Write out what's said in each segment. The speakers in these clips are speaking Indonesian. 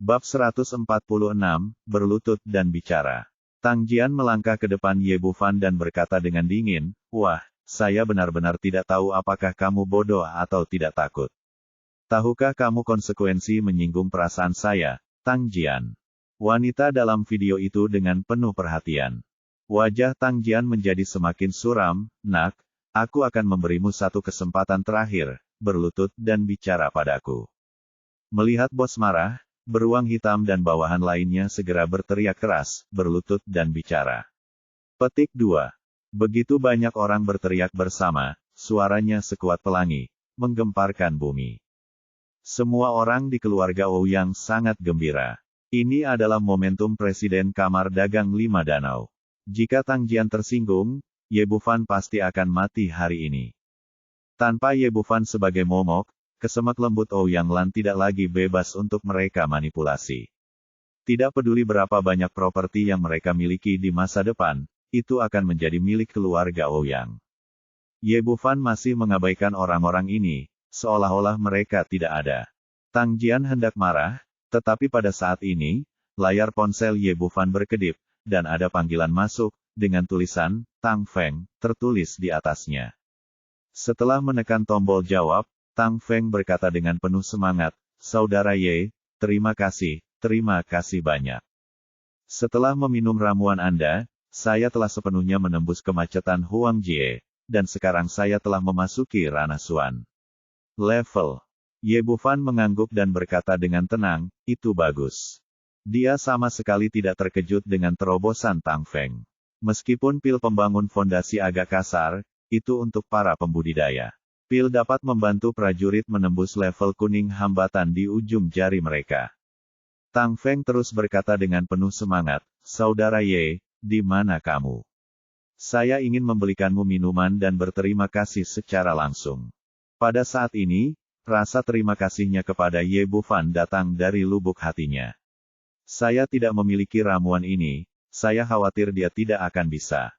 Bab 146, Berlutut dan Bicara. Tang Jian melangkah ke depan Ye Bufan dan berkata dengan dingin, "Wah, saya benar-benar tidak tahu apakah kamu bodoh atau tidak takut. Tahukah kamu konsekuensi menyinggung perasaan saya, Tang Jian?" Wanita dalam video itu dengan penuh perhatian. Wajah Tang Jian menjadi semakin suram. "Nak, aku akan memberimu satu kesempatan terakhir, berlutut dan bicara padaku." Melihat bos marah, beruang hitam dan bawahan lainnya segera berteriak keras, berlutut dan bicara. Petik 2. Begitu banyak orang berteriak bersama, suaranya sekuat pelangi, menggemparkan bumi. Semua orang di keluarga Ouyang sangat gembira. Ini adalah momentum Presiden Kamar Dagang Lima Danau. Jika Tang Jian tersinggung, Ye Bufan pasti akan mati hari ini. Tanpa Ye Bufan sebagai momok, kesemak lembut Ouyang Lan tidak lagi bebas untuk mereka manipulasi. Tidak peduli berapa banyak properti yang mereka miliki di masa depan, itu akan menjadi milik keluarga Ouyang. Ye Bufan masih mengabaikan orang-orang ini, seolah-olah mereka tidak ada. Tang Jian hendak marah, tetapi pada saat ini, layar ponsel Ye Bufan berkedip, dan ada panggilan masuk, dengan tulisan, Tang Feng, tertulis di atasnya. Setelah menekan tombol jawab, Tang Feng berkata dengan penuh semangat, "Saudara Ye, terima kasih banyak. Setelah meminum ramuan Anda, saya telah sepenuhnya menembus kemacetan Huang Jie, dan sekarang saya telah memasuki ranah Suan level." Ye Bufan mengangguk dan berkata dengan tenang, "Itu bagus." Dia sama sekali tidak terkejut dengan terobosan Tang Feng. Meskipun pil pembangun fondasi agak kasar, itu untuk para pembudidaya. Pil dapat membantu prajurit menembus level kuning hambatan di ujung jari mereka. Tang Feng terus berkata dengan penuh semangat, "Saudara Ye, di mana kamu? Saya ingin membelikanmu minuman dan berterima kasih secara langsung." Pada saat ini, rasa terima kasihnya kepada Ye Bufan datang dari lubuk hatinya. "Saya tidak memiliki ramuan ini, saya khawatir dia tidak akan bisa.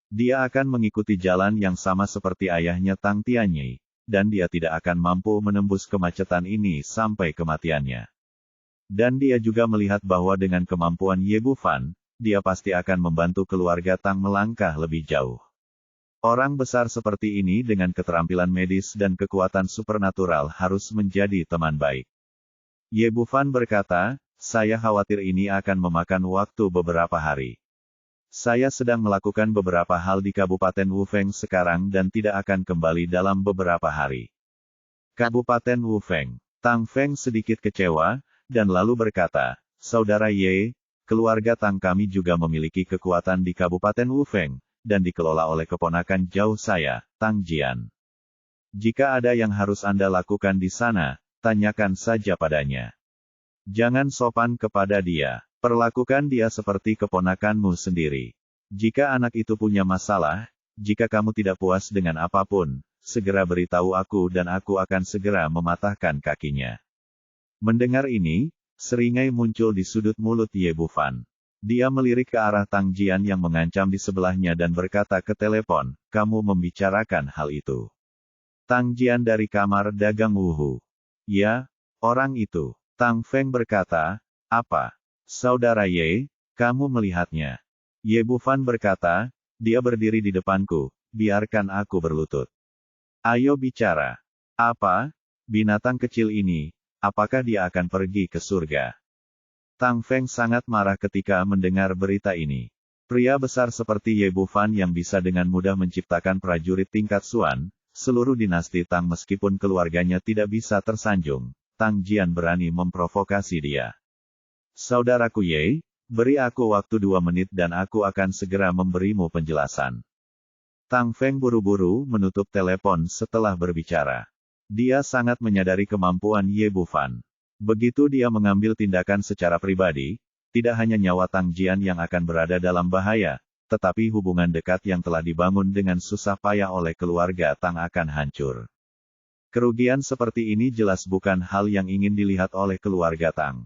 Dia akan mengikuti jalan yang sama seperti ayahnya Tang Tianyi, dan dia tidak akan mampu menembus kemacetan ini sampai kematiannya. Dan dia juga melihat bahwa dengan kemampuan Ye Bufan, dia pasti akan membantu keluarga Tang melangkah lebih jauh. Orang besar seperti ini dengan keterampilan medis dan kekuatan supernatural harus menjadi teman baik." Ye Bufan berkata, "Saya khawatir ini akan memakan waktu beberapa hari. Saya sedang melakukan beberapa hal di Kabupaten Wufeng sekarang dan tidak akan kembali dalam beberapa hari." Kabupaten Wufeng. Tang Feng sedikit kecewa, dan lalu berkata, "Saudara Ye, keluarga Tang kami juga memiliki kekuatan di Kabupaten Wufeng, dan dikelola oleh keponakan jauh saya, Tang Jian. Jika ada yang harus Anda lakukan di sana, tanyakan saja padanya. Jangan sopan kepada dia. Perlakukan dia seperti keponakanmu sendiri. Jika anak itu punya masalah, jika kamu tidak puas dengan apapun, segera beritahu aku dan aku akan segera mematahkan kakinya." Mendengar ini, seringai muncul di sudut mulut Ye Bufan. Dia melirik ke arah Tang Jian yang mengancam di sebelahnya dan berkata ke telepon, "Kamu membicarakan hal itu?" Tang Jian dari kamar dagang Wuhu. "Ya, orang itu." Tang Feng berkata, "Apa? Saudara Ye, kamu melihatnya?" Ye Bufan berkata, "Dia berdiri di depanku, biarkan aku berlutut. Ayo bicara. Apa? Binatang kecil ini, apakah dia akan pergi ke surga?" Tang Feng sangat marah ketika mendengar berita ini. Pria besar seperti Ye Bufan yang bisa dengan mudah menciptakan prajurit tingkat Suan, seluruh dinasti Tang meskipun keluarganya tidak bisa tersanjung, Tang Jian berani memprovokasi dia. "Saudaraku Ye, beri aku waktu 2 menit dan aku akan segera memberimu penjelasan." Tang Feng buru-buru menutup telepon setelah berbicara. Dia sangat menyadari kemampuan Ye Bufan. Begitu dia mengambil tindakan secara pribadi, tidak hanya nyawa Tang Jian yang akan berada dalam bahaya, tetapi hubungan dekat yang telah dibangun dengan susah payah oleh keluarga Tang akan hancur. Kerugian seperti ini jelas bukan hal yang ingin dilihat oleh keluarga Tang.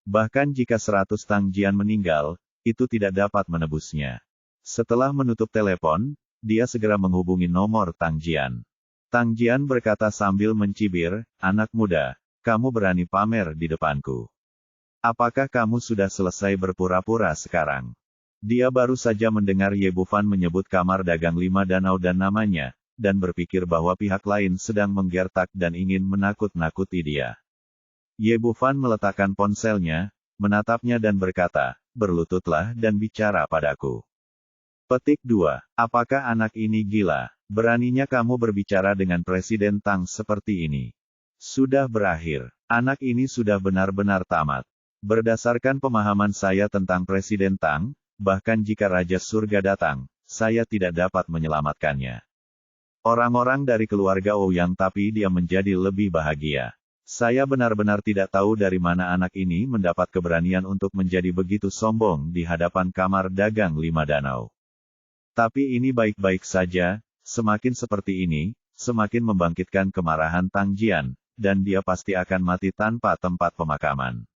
Bahkan jika 100 Tang Jian meninggal, itu tidak dapat menebusnya. Setelah menutup telepon, dia segera menghubungi nomor Tang Jian. Tang Jian berkata sambil mencibir, "Anak muda, kamu berani pamer di depanku. Apakah kamu sudah selesai berpura-pura sekarang? Dia baru saja mendengar Ye Bufan menyebut kamar dagang 5 danau dan namanya, dan berpikir bahwa pihak lain sedang menggertak dan ingin menakut-nakuti dia. Ye Bufan meletakkan ponselnya, menatapnya dan berkata, "Berlututlah dan bicara padaku." Petik 2. Apakah anak ini gila? Beraninya kamu berbicara dengan Presiden Tang seperti ini. Sudah berakhir. Anak ini sudah benar-benar tamat. Berdasarkan pemahaman saya tentang Presiden Tang, bahkan jika Raja Surga datang, saya tidak dapat menyelamatkannya. Orang-orang dari keluarga Ouyang tapi dia menjadi lebih bahagia. Saya benar-benar tidak tahu dari mana anak ini mendapat keberanian untuk menjadi begitu sombong di hadapan kamar dagang 5 danau. Tapi ini baik-baik saja, semakin seperti ini, semakin membangkitkan kemarahan Tang Jian, dan dia pasti akan mati tanpa tempat pemakaman.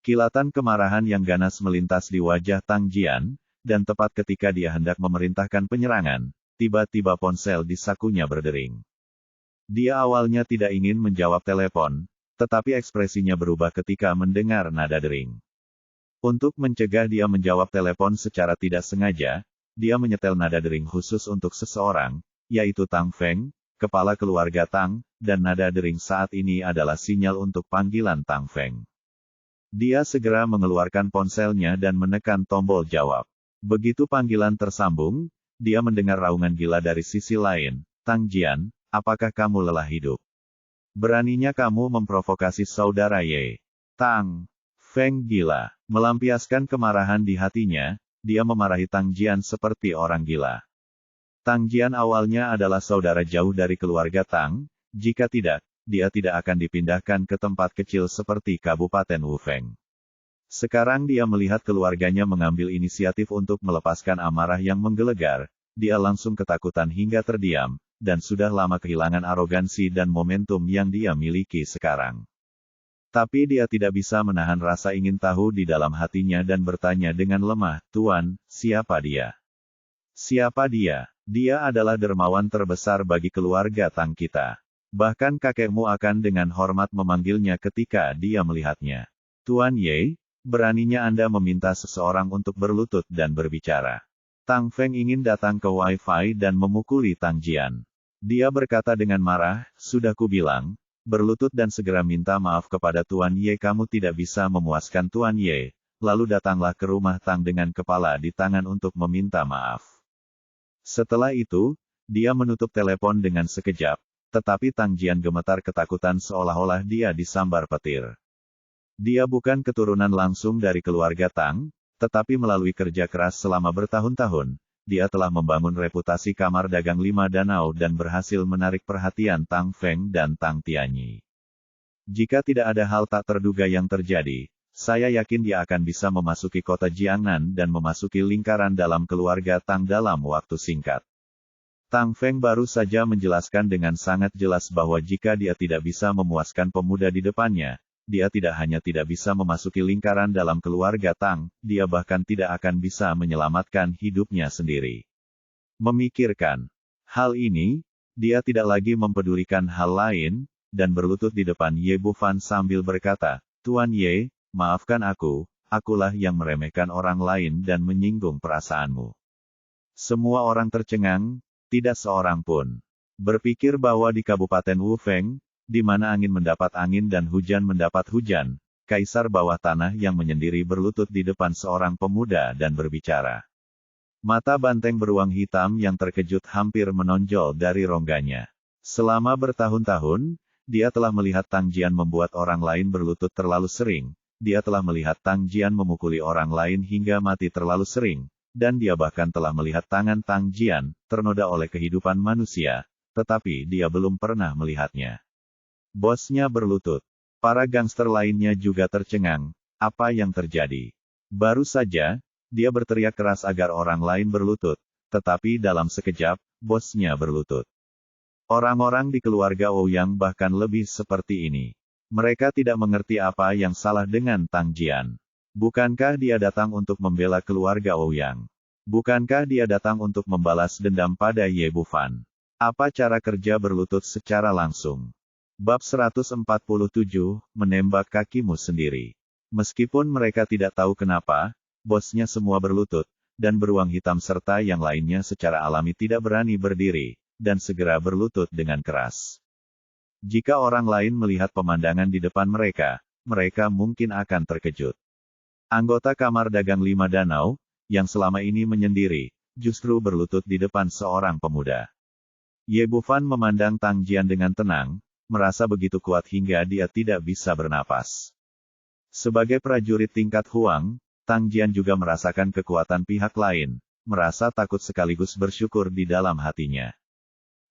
Kilatan kemarahan yang ganas melintas di wajah Tang Jian, dan tepat ketika dia hendak memerintahkan penyerangan, tiba-tiba ponsel di sakunya berdering. Dia awalnya tidak ingin menjawab telepon, tetapi ekspresinya berubah ketika mendengar nada dering. Untuk mencegah dia menjawab telepon secara tidak sengaja, dia menyetel nada dering khusus untuk seseorang, yaitu Tang Feng, kepala keluarga Tang, dan nada dering saat ini adalah sinyal untuk panggilan Tang Feng. Dia segera mengeluarkan ponselnya dan menekan tombol jawab. Begitu panggilan tersambung, dia mendengar raungan gila dari sisi lain. "Tang Jian, apakah kamu lelah hidup? Beraninya kamu memprovokasi saudara Ye." Tang Feng gila. Melampiaskan kemarahan di hatinya, dia memarahi Tang Jian seperti orang gila. Tang Jian awalnya adalah saudara jauh dari keluarga Tang, jika tidak, dia tidak akan dipindahkan ke tempat kecil seperti Kabupaten Wufeng. Sekarang dia melihat keluarganya mengambil inisiatif untuk melepaskan amarah yang menggelegar, dia langsung ketakutan hingga terdiam, dan sudah lama kehilangan arogansi dan momentum yang dia miliki sekarang. Tapi dia tidak bisa menahan rasa ingin tahu di dalam hatinya dan bertanya dengan lemah, "Tuan, siapa dia? Siapa dia?" "Dia adalah dermawan terbesar bagi keluarga Tang kita. Bahkan kakekmu akan dengan hormat memanggilnya ketika dia melihatnya." "Tuan Ye, beraninya Anda meminta seseorang untuk berlutut dan berbicara." Tang Feng ingin datang ke Wi-Fi dan memukuli Tang Jian. Dia berkata dengan marah, "Sudah kubilang, berlutut dan segera minta maaf kepada Tuan Ye." "Kamu tidak bisa memuaskan Tuan Ye, lalu datanglah ke rumah Tang dengan kepala di tangan untuk meminta maaf." Setelah itu, dia menutup telepon dengan sekejap. Tetapi Tang Jian gemetar ketakutan seolah-olah dia disambar petir. Dia bukan keturunan langsung dari keluarga Tang, tetapi melalui kerja keras selama bertahun-tahun, dia telah membangun reputasi kamar dagang 5 danau dan berhasil menarik perhatian Tang Feng dan Tang Tianyi. Jika tidak ada hal tak terduga yang terjadi, saya yakin dia akan bisa memasuki kota Jiangnan dan memasuki lingkaran dalam keluarga Tang dalam waktu singkat. Tang Feng baru saja menjelaskan dengan sangat jelas bahwa jika dia tidak bisa memuaskan pemuda di depannya, dia tidak hanya tidak bisa memasuki lingkaran dalam keluarga Tang, dia bahkan tidak akan bisa menyelamatkan hidupnya sendiri. Memikirkan hal ini, dia tidak lagi mempedulikan hal lain, dan berlutut di depan Ye Bufan sambil berkata, "Tuan Ye, maafkan aku, akulah yang meremehkan orang lain dan menyinggung perasaanmu." Semua orang tercengang. Tidak seorang pun berpikir bahwa di Kabupaten Wufeng, di mana angin mendapat angin dan hujan mendapat hujan, kaisar bawah tanah yang menyendiri berlutut di depan seorang pemuda dan berbicara. Mata banteng beruang hitam yang terkejut hampir menonjol dari rongganya. Selama bertahun-tahun, dia telah melihat Tang Jian membuat orang lain berlutut terlalu sering, dia telah melihat Tang Jian memukuli orang lain hingga mati terlalu sering, dan dia bahkan telah melihat tangan Tang Jian ternoda oleh kehidupan manusia, tetapi dia belum pernah melihatnya. Bosnya berlutut. Para gangster lainnya juga tercengang. Apa yang terjadi? Baru saja, dia berteriak keras agar orang lain berlutut, tetapi dalam sekejap, bosnya berlutut. Orang-orang di keluarga Ouyang bahkan lebih seperti ini. Mereka tidak mengerti apa yang salah dengan Tang Jian. Bukankah dia datang untuk membela keluarga Ouyang? Bukankah dia datang untuk membalas dendam pada Ye Bufan? Apa cara kerja berlutut secara langsung? Bab 147, menembak kakimu sendiri. Meskipun mereka tidak tahu kenapa, bosnya semua berlutut, dan beruang hitam serta yang lainnya secara alami tidak berani berdiri, dan segera berlutut dengan keras. Jika orang lain melihat pemandangan di depan mereka, mereka mungkin akan terkejut. Anggota Kamar Dagang Lima Danau, yang selama ini menyendiri, justru berlutut di depan seorang pemuda. Ye Bufan memandang Tang Jian dengan tenang, merasa begitu kuat hingga dia tidak bisa bernapas. Sebagai prajurit tingkat Huang, Tang Jian juga merasakan kekuatan pihak lain, merasa takut sekaligus bersyukur di dalam hatinya.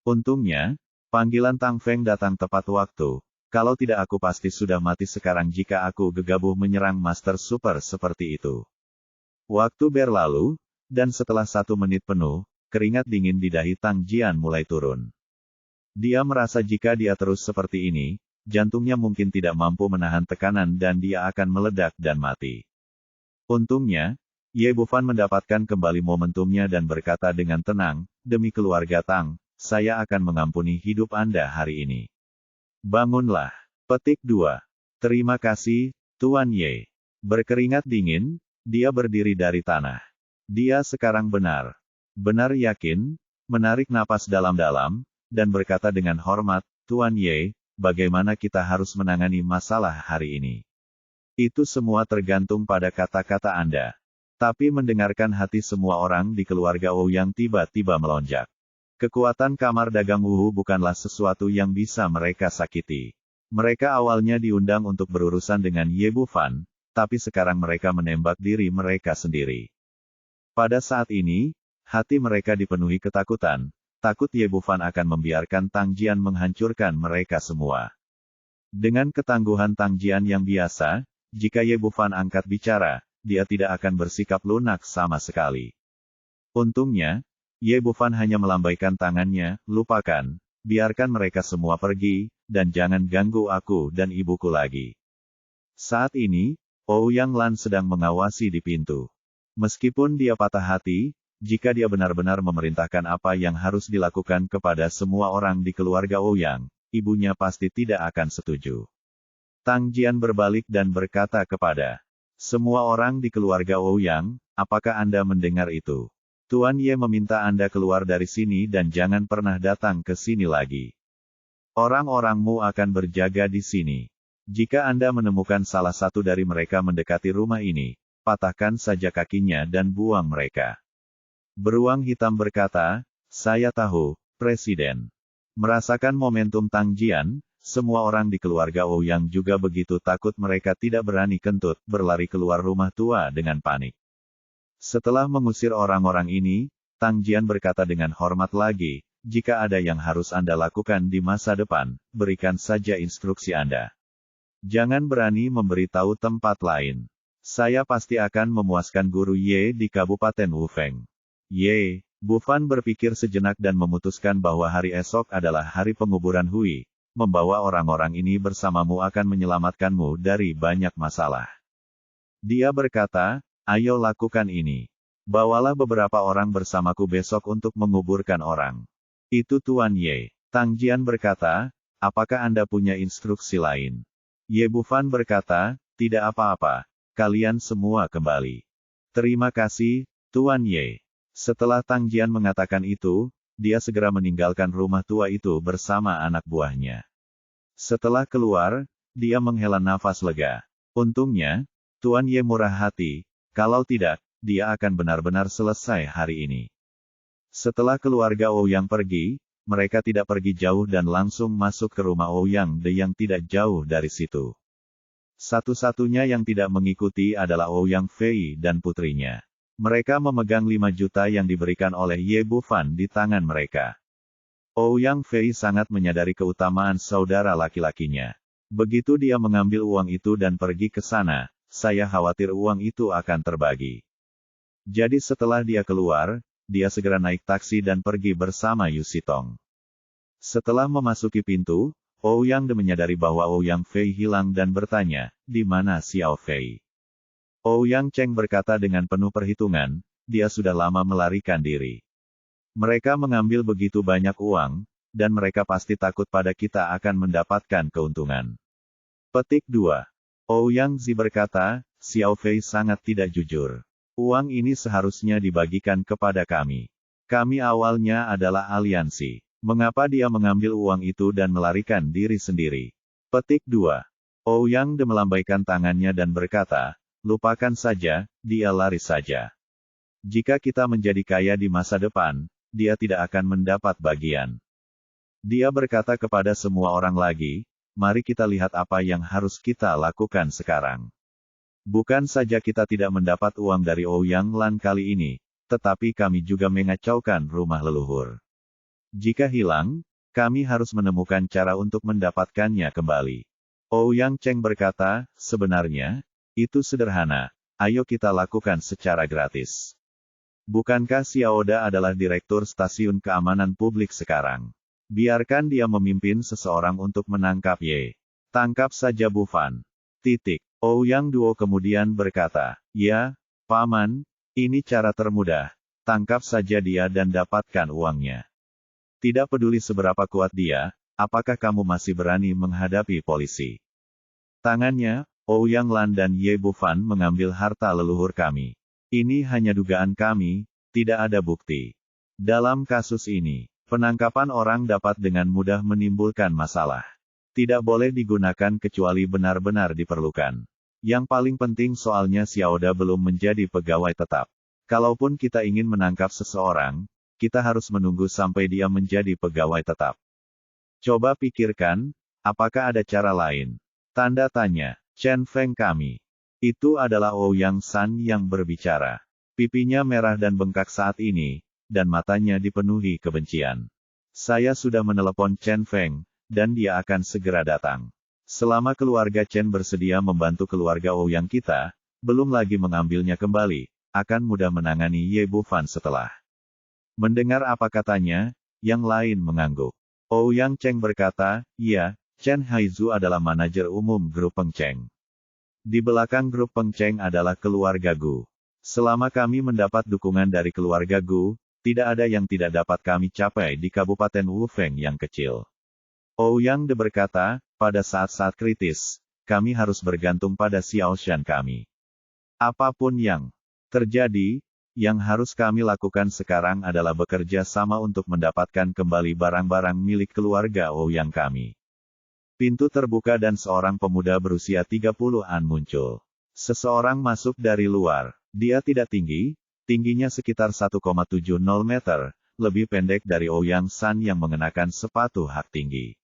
Untungnya, panggilan Tang Feng datang tepat waktu, kalau tidak aku pasti sudah mati sekarang jika aku gegabah menyerang Master Super seperti itu. Waktu berlalu, dan setelah 1 menit penuh, keringat dingin di dahi Tang Jian mulai turun. Dia merasa jika dia terus seperti ini, jantungnya mungkin tidak mampu menahan tekanan dan dia akan meledak dan mati. Untungnya, Ye Bufan mendapatkan kembali momentumnya dan berkata dengan tenang, demi keluarga Tang, saya akan mengampuni hidup Anda hari ini. Bangunlah. Petik 2. Terima kasih, Tuan Ye. Berkeringat dingin, dia berdiri dari tanah. Dia sekarang benar yakin, menarik napas dalam-dalam, dan berkata dengan hormat, Tuan Ye, bagaimana kita harus menangani masalah hari ini? Itu semua tergantung pada kata-kata Anda. Tapi mendengarkan hati semua orang di keluarga Ouyang tiba-tiba melonjak. Kekuatan Kamar Dagang Wuhu bukanlah sesuatu yang bisa mereka sakiti. Mereka awalnya diundang untuk berurusan dengan Ye Bufan, tapi sekarang mereka menembak diri mereka sendiri. Pada saat ini, hati mereka dipenuhi ketakutan, takut Ye Bufan akan membiarkan Tang Jian menghancurkan mereka semua. Dengan ketangguhan Tang Jian yang biasa, jika Ye Bufan angkat bicara, dia tidak akan bersikap lunak sama sekali. Untungnya, Ye Bufan hanya melambaikan tangannya, lupakan, biarkan mereka semua pergi, dan jangan ganggu aku dan ibuku lagi. Saat ini, Ouyang Lan sedang mengawasi di pintu. Meskipun dia patah hati, jika dia benar-benar memerintahkan apa yang harus dilakukan kepada semua orang di keluarga Ouyang, ibunya pasti tidak akan setuju. Tang Jian berbalik dan berkata kepada semua orang di keluarga Ouyang, apakah Anda mendengar itu? Tuan Ye meminta Anda keluar dari sini dan jangan pernah datang ke sini lagi. Orang-orangmu akan berjaga di sini. Jika Anda menemukan salah satu dari mereka mendekati rumah ini, patahkan saja kakinya dan buang mereka. Beruang hitam berkata, saya tahu, Presiden. Merasakan momentum Tang Jian, semua orang di keluarga Ouyang juga begitu takut mereka tidak berani kentut, berlari keluar rumah tua dengan panik. Setelah mengusir orang-orang ini, Tang Jian berkata dengan hormat lagi, jika ada yang harus Anda lakukan di masa depan, berikan saja instruksi Anda. Jangan berani memberitahu tempat lain. Saya pasti akan memuaskan Guru Ye di Kabupaten Wufeng. Ye, Bufan berpikir sejenak dan memutuskan bahwa hari esok adalah hari penguburan Hui. Membawa orang-orang ini bersamamu akan menyelamatkanmu dari banyak masalah. Dia berkata, ayo lakukan ini. Bawalah beberapa orang bersamaku besok untuk menguburkan orang. Itu Tuan Ye. Tang Jian berkata, apakah Anda punya instruksi lain? Ye Bufan berkata, tidak apa-apa. Kalian semua kembali. Terima kasih, Tuan Ye. Setelah Tang Jian mengatakan itu, dia segera meninggalkan rumah tua itu bersama anak buahnya. Setelah keluar, dia menghela nafas lega. Untungnya, Tuan Ye murah hati, kalau tidak, dia akan benar-benar selesai hari ini. Setelah keluarga Ouyang pergi, mereka tidak pergi jauh dan langsung masuk ke rumah Ouyang De yang tidak jauh dari situ. Satu-satunya yang tidak mengikuti adalah Ouyang Fei dan putrinya. Mereka memegang 5 juta yang diberikan oleh Ye Bufan di tangan mereka. Ouyang Fei sangat menyadari keutamaan saudara laki-lakinya. Begitu dia mengambil uang itu dan pergi ke sana, saya khawatir uang itu akan terbagi. Jadi setelah dia keluar, dia segera naik taksi dan pergi bersama Yu Sitong. Setelah memasuki pintu, Ouyang De menyadari bahwa Ouyang Fei hilang dan bertanya, di mana Xiao Fei? Ouyang Cheng berkata dengan penuh perhitungan, dia sudah lama melarikan diri. Mereka mengambil begitu banyak uang, dan mereka pasti takut pada kita akan mendapatkan keuntungan. Petik 2. Ouyang Zi berkata, Xiao Fei sangat tidak jujur. Uang ini seharusnya dibagikan kepada kami. Kami awalnya adalah aliansi. Mengapa dia mengambil uang itu dan melarikan diri sendiri? Petik 2. Ouyang De melambaikan tangannya dan berkata, lupakan saja, dia lari saja. Jika kita menjadi kaya di masa depan, dia tidak akan mendapat bagian. Dia berkata kepada semua orang lagi, mari kita lihat apa yang harus kita lakukan sekarang. Bukan saja kita tidak mendapat uang dari Ouyang Lan kali ini, tetapi kami juga mengacaukan rumah leluhur. Jika hilang, kami harus menemukan cara untuk mendapatkannya kembali. Ouyang Cheng berkata, sebenarnya, itu sederhana, ayo kita lakukan secara gratis. Bukankah Xiaoda adalah direktur stasiun keamanan publik sekarang? Biarkan dia memimpin seseorang untuk menangkap Ye. Tangkap saja Bu Fan. Ouyang Duo kemudian berkata, ya, Paman, ini cara termudah, tangkap saja dia dan dapatkan uangnya. Tidak peduli seberapa kuat dia, apakah kamu masih berani menghadapi polisi? Tangannya, Ouyang Lan dan Ye Bufan mengambil harta leluhur kami. Ini hanya dugaan kami, tidak ada bukti. Dalam kasus ini, penangkapan orang dapat dengan mudah menimbulkan masalah. Tidak boleh digunakan kecuali benar-benar diperlukan. Yang paling penting soalnya Xiaoda belum menjadi pegawai tetap. Kalaupun kita ingin menangkap seseorang, kita harus menunggu sampai dia menjadi pegawai tetap. Coba pikirkan, apakah ada cara lain? Tanda tanya. Chen Feng kami. Itu adalah Ouyang San yang berbicara. Pipinya merah dan bengkak saat ini, dan matanya dipenuhi kebencian. Saya sudah menelepon Chen Feng, dan dia akan segera datang. Selama keluarga Chen bersedia membantu keluarga Ouyang kita, belum lagi mengambilnya kembali, akan mudah menangani Ye Bufan setelah. Mendengar apa katanya, yang lain mengangguk. Ouyang Cheng berkata, iya, Chen Haizu adalah manajer umum grup Peng Cheng. Di belakang grup Peng Cheng adalah keluarga Gu. Selama kami mendapat dukungan dari keluarga Gu, tidak ada yang tidak dapat kami capai di Kabupaten Wufeng yang kecil. Ouyang De berkata, pada saat-saat kritis, kami harus bergantung pada Xiao Shan kami. Apapun yang terjadi, yang harus kami lakukan sekarang adalah bekerja sama untuk mendapatkan kembali barang-barang milik keluarga Ouyang kami. Pintu terbuka dan seorang pemuda berusia 30-an muncul. Seseorang masuk dari luar. Dia tidak tinggi, tingginya sekitar 1,70 meter, lebih pendek dari Ouyang San yang mengenakan sepatu hak tinggi.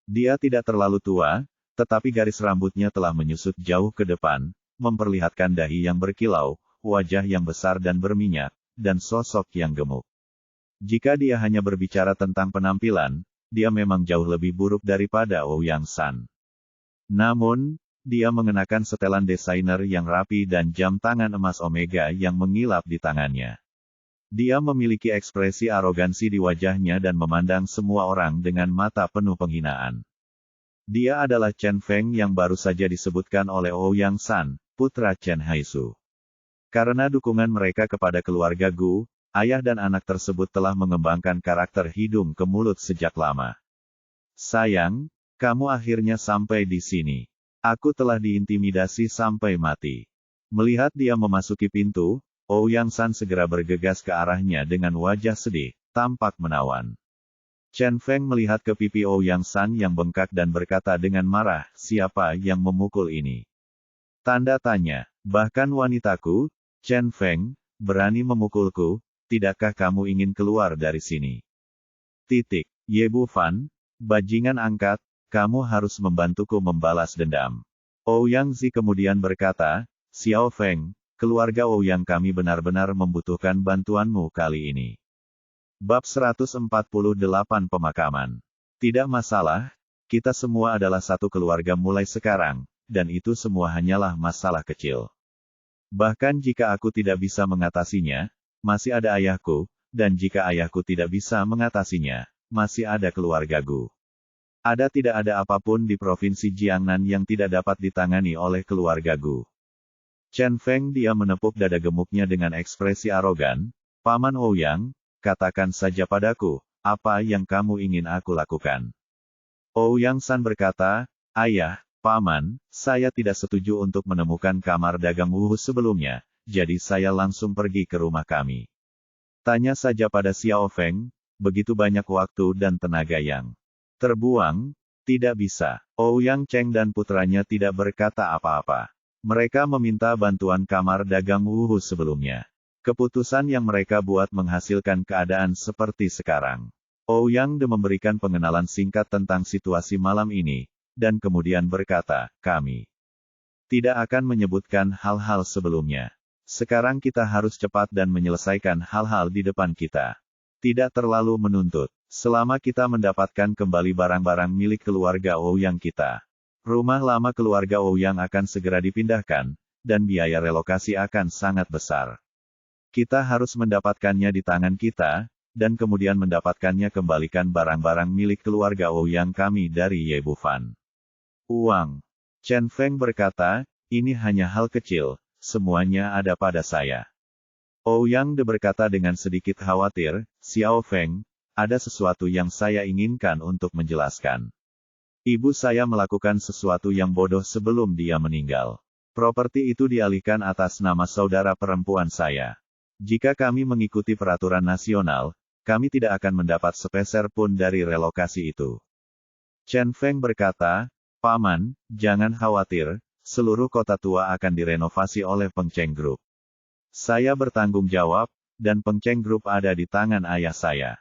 Dia tidak terlalu tua, tetapi garis rambutnya telah menyusut jauh ke depan, memperlihatkan dahi yang berkilau, wajah yang besar dan berminyak, dan sosok yang gemuk. Jika dia hanya berbicara tentang penampilan, dia memang jauh lebih buruk daripada Ouyang San. Namun, dia mengenakan setelan desainer yang rapi dan jam tangan emas Omega yang mengilap di tangannya. Dia memiliki ekspresi arogansi di wajahnya dan memandang semua orang dengan mata penuh penghinaan. Dia adalah Chen Feng yang baru saja disebutkan oleh Ouyang San, putra Chen Haizu. Karena dukungan mereka kepada keluarga Gu, ayah dan anak tersebut telah mengembangkan karakter hidung ke mulut sejak lama. Sayang, kamu akhirnya sampai di sini. Aku telah diintimidasi sampai mati. Melihat dia memasuki pintu, Ouyang San segera bergegas ke arahnya dengan wajah sedih, tampak menawan. Chen Feng melihat ke pipi Ouyang San yang bengkak dan berkata dengan marah, siapa yang memukul ini? Tanda tanya, bahkan wanitaku, Chen Feng, berani memukulku, tidakkah kamu ingin keluar dari sini? Ye Bufan, bajingan angkat, kamu harus membantuku membalas dendam. Ouyang Zi kemudian berkata, Xiao Feng, keluarga Ouyang kami benar-benar membutuhkan bantuanmu kali ini. Bab 148 Pemakaman. Tidak masalah, kita semua adalah satu keluarga mulai sekarang, dan itu semua hanyalah masalah kecil. Bahkan jika aku tidak bisa mengatasinya, masih ada ayahku, dan jika ayahku tidak bisa mengatasinya, masih ada keluarga Gu. Tidak ada apapun di provinsi Jiangnan yang tidak dapat ditangani oleh keluarga Gu. Chen Feng dia menepuk dada gemuknya dengan ekspresi arogan, Paman Ouyang, katakan saja padaku, apa yang kamu ingin aku lakukan? Ouyang San berkata, Ayah, Paman, saya tidak setuju untuk menemukan kamar dagang Wuhu sebelumnya, jadi saya langsung pergi ke rumah kami. Tanya saja pada Xiao Feng, begitu banyak waktu dan tenaga yang terbuang, tidak bisa. Ouyang Cheng dan putranya tidak berkata apa-apa. Mereka meminta bantuan kamar dagang Wuhu sebelumnya. Keputusan yang mereka buat menghasilkan keadaan seperti sekarang. Ouyang De memberikan pengenalan singkat tentang situasi malam ini, dan kemudian berkata, kami tidak akan menyebutkan hal-hal sebelumnya. Sekarang kita harus cepat dan menyelesaikan hal-hal di depan kita. Tidak terlalu menuntut. Selama kita mendapatkan kembali barang-barang milik keluarga Ouyang kita. Rumah lama keluarga Ouyang akan segera dipindahkan, dan biaya relokasi akan sangat besar. Kita harus mendapatkannya di tangan kita, dan kemudian mendapatkannya kembalikan barang-barang milik keluarga Ouyang kami dari Ye Bufan. Uang. Chen Feng berkata, ini hanya hal kecil, semuanya ada pada saya. Ouyang De berkata dengan sedikit khawatir, Xiao Feng, ada sesuatu yang saya inginkan untuk menjelaskan. Ibu saya melakukan sesuatu yang bodoh sebelum dia meninggal. Properti itu dialihkan atas nama saudara perempuan saya. Jika kami mengikuti peraturan nasional, kami tidak akan mendapat sepeser pun dari relokasi itu. Chen Feng berkata, Paman, jangan khawatir, seluruh kota tua akan direnovasi oleh Peng Cheng Group. Saya bertanggung jawab, dan Peng Cheng Group ada di tangan ayah saya.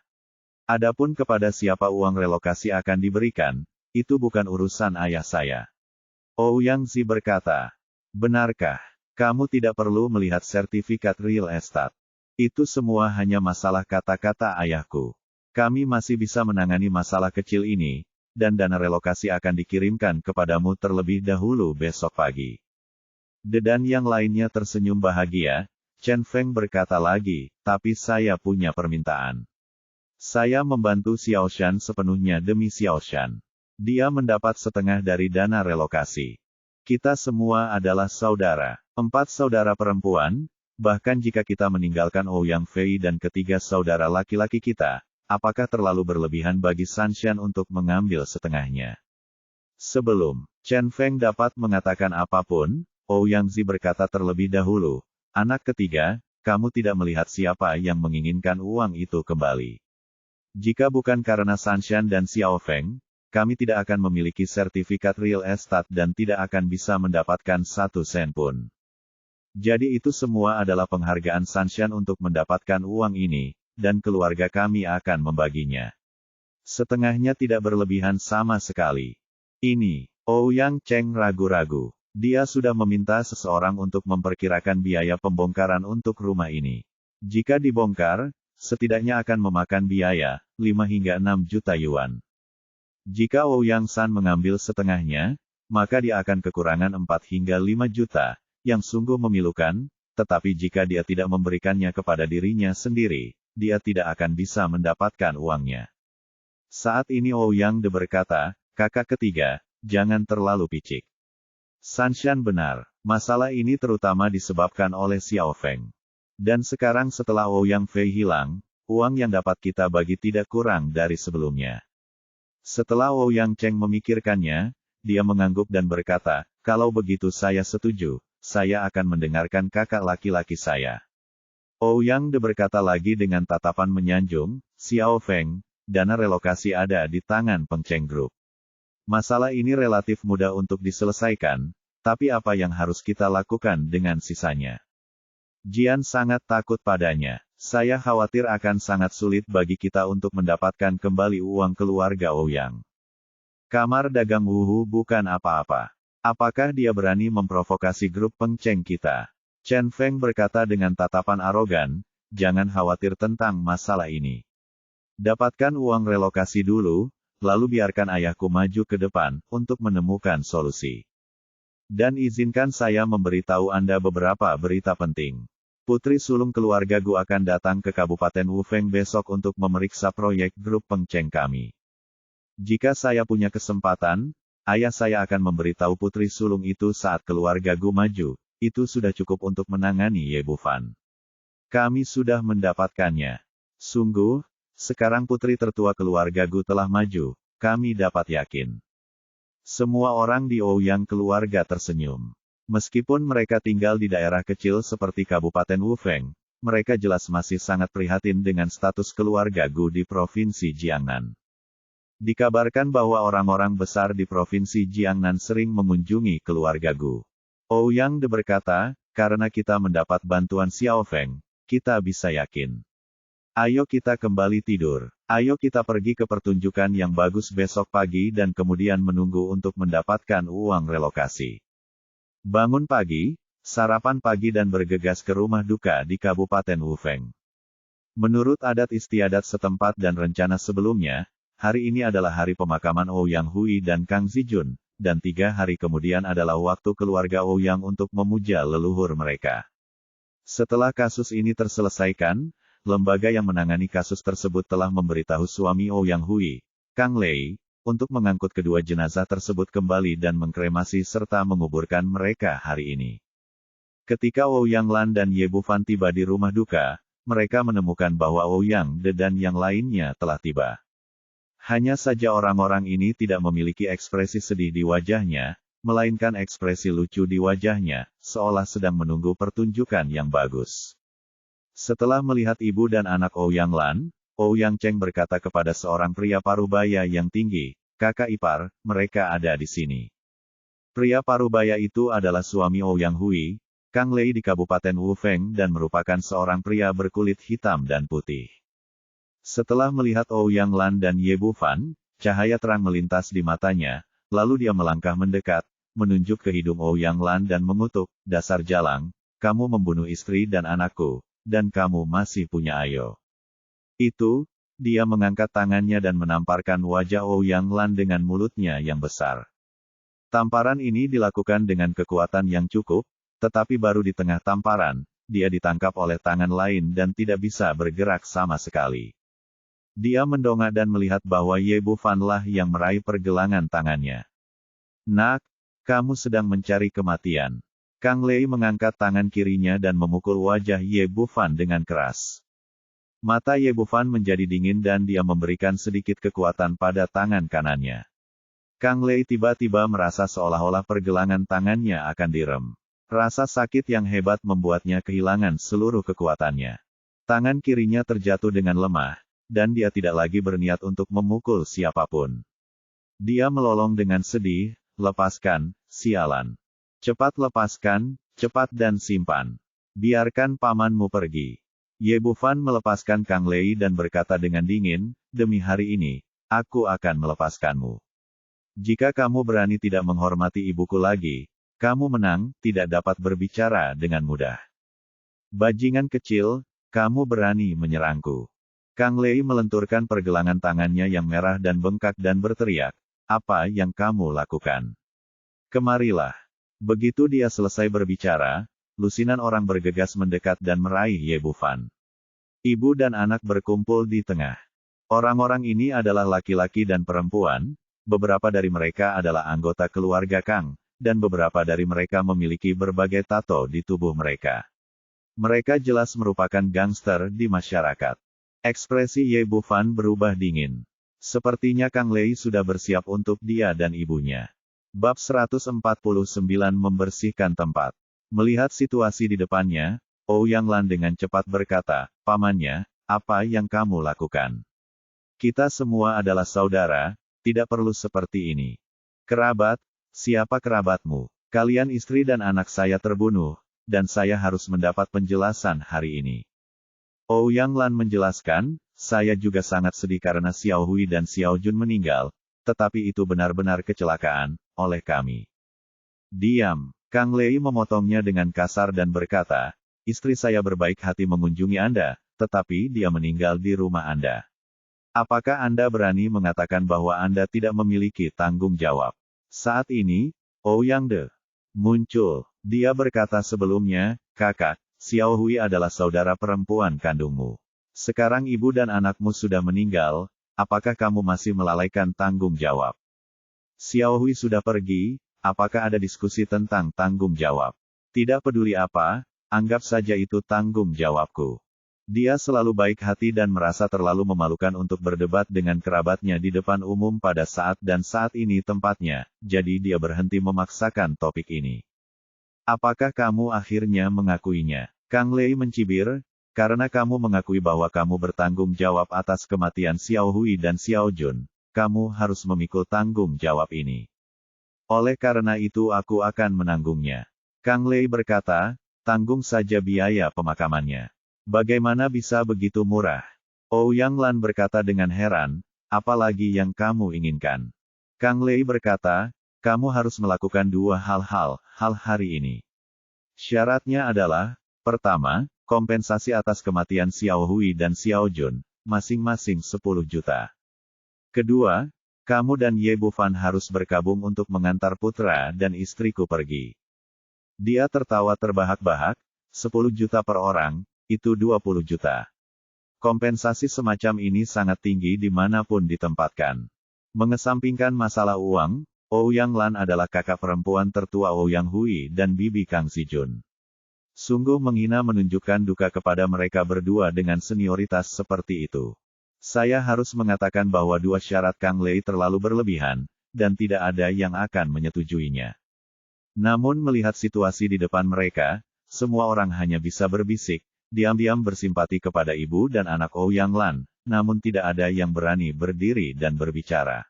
Adapun kepada siapa uang relokasi akan diberikan, itu bukan urusan ayah saya. Ouyang Zi berkata, benarkah, kamu tidak perlu melihat sertifikat real estate. Itu semua hanya masalah kata-kata ayahku. Kami masih bisa menangani masalah kecil ini, dan dana relokasi akan dikirimkan kepadamu terlebih dahulu besok pagi. Dan yang lainnya tersenyum bahagia. Chen Feng berkata lagi, tapi saya punya permintaan. Saya membantu Xiao Shan sepenuhnya demi Xiao Shan. Dia mendapat setengah dari dana relokasi. Kita semua adalah saudara. 4 saudara perempuan, bahkan jika kita meninggalkan Ouyang Fei dan ketiga saudara laki-laki kita, apakah terlalu berlebihan bagi Sanshan untuk mengambil setengahnya? Sebelum Chen Feng dapat mengatakan apapun, Ouyang Zi berkata terlebih dahulu, anak ketiga, kamu tidak melihat siapa yang menginginkan uang itu kembali. Jika bukan karena Sanshan dan Xiao Feng, kami tidak akan memiliki sertifikat real estate dan tidak akan bisa mendapatkan 1 sen pun. Jadi itu semua adalah penghargaan Sanshan untuk mendapatkan uang ini, dan keluarga kami akan membaginya. Setengahnya tidak berlebihan sama sekali. Ini, Ouyang Cheng ragu-ragu. Dia sudah meminta seseorang untuk memperkirakan biaya pembongkaran untuk rumah ini. Jika dibongkar, setidaknya akan memakan biaya, 5 hingga 6 juta yuan. Jika Ouyang San mengambil setengahnya, maka dia akan kekurangan 4 hingga 5 juta, yang sungguh memilukan, tetapi jika dia tidak memberikannya kepada dirinya sendiri, dia tidak akan bisa mendapatkan uangnya. Saat ini Ouyang De berkata, kakak ketiga, jangan terlalu picik. Sanshan benar, masalah ini terutama disebabkan oleh Xiao Feng. Dan sekarang setelah Ouyang Fei hilang, uang yang dapat kita bagi tidak kurang dari sebelumnya. Setelah Ouyang Cheng memikirkannya, dia mengangguk dan berkata, kalau begitu saya setuju, saya akan mendengarkan kakak laki-laki saya. Ouyang De berkata lagi dengan tatapan menyanjung, Xiao Feng, dana relokasi ada di tangan Peng Cheng Group. Masalah ini relatif mudah untuk diselesaikan, tapi apa yang harus kita lakukan dengan sisanya? Jian sangat takut padanya. Saya khawatir akan sangat sulit bagi kita untuk mendapatkan kembali uang keluarga Ouyang. Kamar dagang Wuhu bukan apa-apa. Apakah dia berani memprovokasi grup Peng Cheng kita? Chen Feng berkata dengan tatapan arogan, jangan khawatir tentang masalah ini. Dapatkan uang relokasi dulu, lalu biarkan ayahku maju ke depan, untuk menemukan solusi. Dan izinkan saya memberitahu Anda beberapa berita penting. Putri sulung keluarga Gu akan datang ke Kabupaten Wufeng besok untuk memeriksa proyek grup Peng Cheng kami. Jika saya punya kesempatan, ayah saya akan memberitahu putri sulung itu saat keluarga Gu maju, itu sudah cukup untuk menangani Ye Bufan. Kami sudah mendapatkannya. Sungguh, sekarang putri tertua keluarga Gu telah maju, kami dapat yakin. Semua orang di Ouyang keluarga tersenyum. Meskipun mereka tinggal di daerah kecil seperti Kabupaten Wufeng, mereka jelas masih sangat prihatin dengan status keluarga Gu di Provinsi Jiangnan. Dikabarkan bahwa orang-orang besar di Provinsi Jiangnan sering mengunjungi keluarga Gu. Ouyang De berkata, karena kita mendapat bantuan Xiao Feng, kita bisa yakin. Ayo kita kembali tidur. Ayo kita pergi ke pertunjukan yang bagus besok pagi dan kemudian menunggu untuk mendapatkan uang relokasi. Bangun pagi, sarapan pagi dan bergegas ke rumah duka di Kabupaten Wufeng. Menurut adat istiadat setempat dan rencana sebelumnya, hari ini adalah hari pemakaman Ouyang Hui dan Kang Zijun, dan 3 hari kemudian adalah waktu keluarga Ouyang untuk memuja leluhur mereka. Setelah kasus ini terselesaikan, lembaga yang menangani kasus tersebut telah memberitahu suami Ouyang Hui, Kang Lei, untuk mengangkut kedua jenazah tersebut kembali dan mengkremasi serta menguburkan mereka hari ini. Ketika Ouyang Lan dan Ye Bufan tiba di rumah duka, mereka menemukan bahwa Ouyang De dan yang lainnya telah tiba. Hanya saja orang-orang ini tidak memiliki ekspresi sedih di wajahnya, melainkan ekspresi lucu di wajahnya, seolah sedang menunggu pertunjukan yang bagus. Setelah melihat ibu dan anak Ouyang Lan, Ouyang Cheng berkata kepada seorang pria parubaya yang tinggi, kakak ipar, mereka ada di sini. Pria parubaya itu adalah suami Ouyang Hui, Kang Lei di Kabupaten Wufeng dan merupakan seorang pria berkulit hitam dan putih. Setelah melihat Ouyang Lan dan Ye Bufan, cahaya terang melintas di matanya, lalu dia melangkah mendekat, menunjuk ke hidung Ouyang Lan dan mengutuk, dasar jalang, kamu membunuh istri dan anakku, dan kamu masih punya ayo. Itu, dia mengangkat tangannya dan menamparkan wajah Ouyang Lan dengan mulutnya yang besar. Tamparan ini dilakukan dengan kekuatan yang cukup, tetapi baru di tengah tamparan, dia ditangkap oleh tangan lain dan tidak bisa bergerak sama sekali. Dia mendongak dan melihat bahwa Ye Bufan lah yang meraih pergelangan tangannya. Nak, kamu sedang mencari kematian. Kang Lei mengangkat tangan kirinya dan memukul wajah Ye Bufan dengan keras. Mata Ye Bufan menjadi dingin dan dia memberikan sedikit kekuatan pada tangan kanannya. Kang Lei tiba-tiba merasa seolah-olah pergelangan tangannya akan direm. Rasa sakit yang hebat membuatnya kehilangan seluruh kekuatannya. Tangan kirinya terjatuh dengan lemah, dan dia tidak lagi berniat untuk memukul siapapun. Dia melolong dengan sedih, lepaskan, sialan. Cepat lepaskan, cepat dan simpan. Biarkan pamanmu pergi. Ye Bufan melepaskan Kang Lei dan berkata dengan dingin, demi hari ini, aku akan melepaskanmu. Jika kamu berani tidak menghormati ibuku lagi, kamu menang, tidak dapat berbicara dengan mudah. Bajingan kecil, kamu berani menyerangku. Kang Lei melenturkan pergelangan tangannya yang merah dan bengkak dan berteriak, apa yang kamu lakukan? Kemarilah. Begitu dia selesai berbicara, lusinan orang bergegas mendekat dan meraih Ye Bufan. Ibu dan anak berkumpul di tengah. Orang-orang ini adalah laki-laki dan perempuan, beberapa dari mereka adalah anggota keluarga Kang, dan beberapa dari mereka memiliki berbagai tato di tubuh mereka. Mereka jelas merupakan gangster di masyarakat. Ekspresi Ye Bufan berubah dingin. Sepertinya Kang Lei sudah bersiap untuk dia dan ibunya. Bab 149 membersihkan tempat. Melihat situasi di depannya, Ouyang Lan dengan cepat berkata, pamannya, apa yang kamu lakukan? Kita semua adalah saudara, tidak perlu seperti ini. Kerabat, siapa kerabatmu? Kalian istri dan anak saya terbunuh, dan saya harus mendapat penjelasan hari ini. Ouyang Lan menjelaskan, saya juga sangat sedih karena Xiao Hui dan Xiao Jun meninggal, tetapi itu benar-benar kecelakaan, oleh kami. Diam. Kang Lei memotongnya dengan kasar dan berkata, istri saya berbaik hati mengunjungi Anda, tetapi dia meninggal di rumah Anda. Apakah Anda berani mengatakan bahwa Anda tidak memiliki tanggung jawab? Saat ini, Ouyang De muncul. Dia berkata sebelumnya, kakak, Xiao Hui adalah saudara perempuan kandungmu. Sekarang ibu dan anakmu sudah meninggal, apakah kamu masih melalaikan tanggung jawab? Xiao Hui sudah pergi, apakah ada diskusi tentang tanggung jawab? Tidak peduli apa, anggap saja itu tanggung jawabku. Dia selalu baik hati dan merasa terlalu memalukan untuk berdebat dengan kerabatnya di depan umum pada saat ini tempatnya, jadi dia berhenti memaksakan topik ini. Apakah kamu akhirnya mengakuinya? Kang Lei mencibir, karena kamu mengakui bahwa kamu bertanggung jawab atas kematian Xiao Hui dan Xiao Jun, kamu harus memikul tanggung jawab ini. Oleh karena itu aku akan menanggungnya. Kang Lei berkata, tanggung saja biaya pemakamannya. Bagaimana bisa begitu murah? Ouyang Lan berkata dengan heran, apalagi yang kamu inginkan? Kang Lei berkata, kamu harus melakukan dua hal hari ini. Syaratnya adalah, pertama, kompensasi atas kematian Xiao Hui dan Xiao Jun, masing-masing 10 juta. Kedua, kamu dan Ye Bufan harus berkabung untuk mengantar putra dan istriku pergi. Dia tertawa terbahak-bahak, 10 juta per orang, itu 20 juta. Kompensasi semacam ini sangat tinggi dimanapun ditempatkan. Mengesampingkan masalah uang, Ouyang Lan adalah kakak perempuan tertua Ouyang Hui dan bibi Kang Zijun. Sungguh menghina menunjukkan duka kepada mereka berdua dengan senioritas seperti itu. Saya harus mengatakan bahwa dua syarat Kang Lei terlalu berlebihan, dan tidak ada yang akan menyetujuinya. Namun melihat situasi di depan mereka, semua orang hanya bisa berbisik, diam-diam bersimpati kepada ibu dan anak Ouyang Lan, namun tidak ada yang berani berdiri dan berbicara.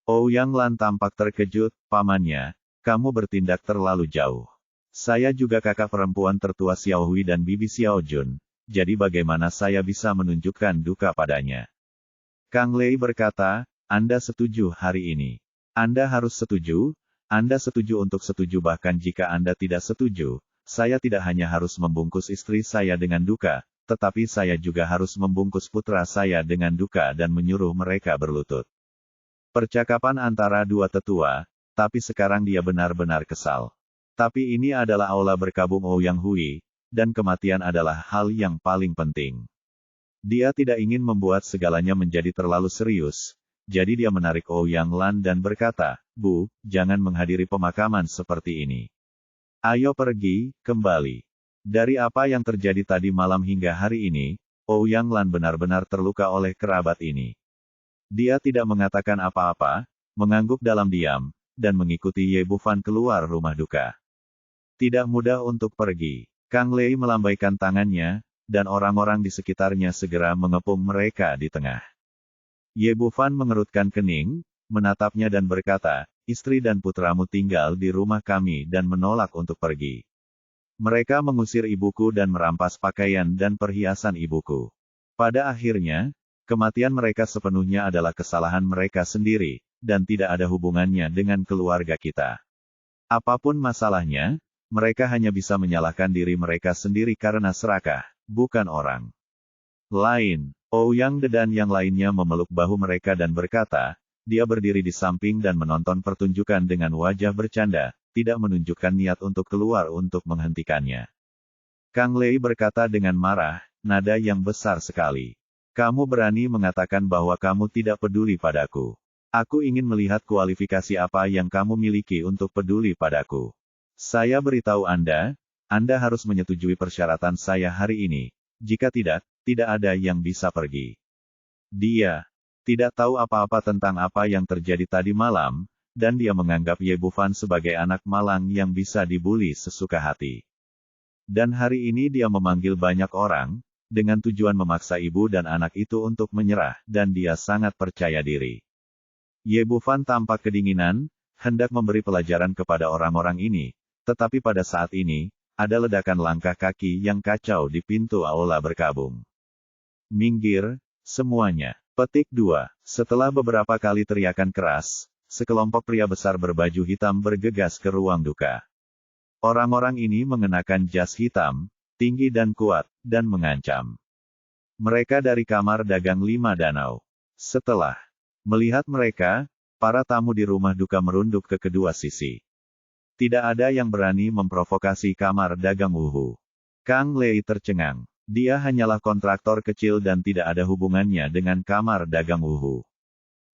Ouyang Lan tampak terkejut, pamannya, kamu bertindak terlalu jauh. Saya juga kakak perempuan tertua Xiao Hui dan bibi Xiao Jun, jadi bagaimana saya bisa menunjukkan duka padanya? Kang Lei berkata, Anda setuju hari ini. Anda harus setuju, Anda setuju untuk setuju bahkan jika Anda tidak setuju, saya tidak hanya harus membungkus istri saya dengan duka, tetapi saya juga harus membungkus putra saya dengan duka dan menyuruh mereka berlutut. Percakapan antara dua tetua, tapi sekarang dia benar-benar kesal. Tapi ini adalah aula berkabung Ouyang Hui, dan kematian adalah hal yang paling penting. Dia tidak ingin membuat segalanya menjadi terlalu serius, jadi dia menarik Ouyang Lan dan berkata, Bu, jangan menghadiri pemakaman seperti ini. Ayo pergi, kembali. Dari apa yang terjadi tadi malam hingga hari ini, Ouyang Lan benar-benar terluka oleh kerabat ini. Dia tidak mengatakan apa-apa, mengangguk dalam diam, dan mengikuti Ye Bufan keluar rumah duka. Tidak mudah untuk pergi. Kang Lei melambaikan tangannya, dan orang-orang di sekitarnya segera mengepung mereka di tengah. Ye Bufan mengerutkan kening, menatapnya dan berkata, istri dan putramu tinggal di rumah kami dan menolak untuk pergi. Mereka mengusir ibuku dan merampas pakaian dan perhiasan ibuku. Pada akhirnya, kematian mereka sepenuhnya adalah kesalahan mereka sendiri, dan tidak ada hubungannya dengan keluarga kita. Apapun masalahnya, mereka hanya bisa menyalahkan diri mereka sendiri karena serakah, bukan orang lain. Ouyang De dan yang lainnya memeluk bahu mereka dan berkata, dia berdiri di samping dan menonton pertunjukan dengan wajah bercanda, tidak menunjukkan niat untuk keluar untuk menghentikannya. Kang Lei berkata dengan marah, nada yang besar sekali. Kamu berani mengatakan bahwa kamu tidak peduli padaku. Aku ingin melihat kualifikasi apa yang kamu miliki untuk peduli padaku. Saya beritahu Anda harus menyetujui persyaratan saya hari ini. Jika tidak, tidak ada yang bisa pergi. Dia tidak tahu apa-apa tentang apa yang terjadi tadi malam, dan dia menganggap Ye Bufan sebagai anak malang yang bisa dibuli sesuka hati. Dan hari ini dia memanggil banyak orang, dengan tujuan memaksa ibu dan anak itu untuk menyerah, dan dia sangat percaya diri. Ye Bufan tampak kedinginan, hendak memberi pelajaran kepada orang-orang ini, tetapi pada saat ini, ada ledakan langkah kaki yang kacau di pintu aula berkabung. Minggir, semuanya. Petik 2. Setelah beberapa kali teriakan keras, sekelompok pria besar berbaju hitam bergegas ke ruang duka. Orang-orang ini mengenakan jas hitam, tinggi dan kuat, dan mengancam. Mereka dari kamar dagang 5 danau. Setelah melihat mereka, para tamu di rumah duka merunduk ke kedua sisi. Tidak ada yang berani memprovokasi kamar dagang Wuhu. Kang Lei tercengang. Dia hanyalah kontraktor kecil dan tidak ada hubungannya dengan kamar dagang Wuhu.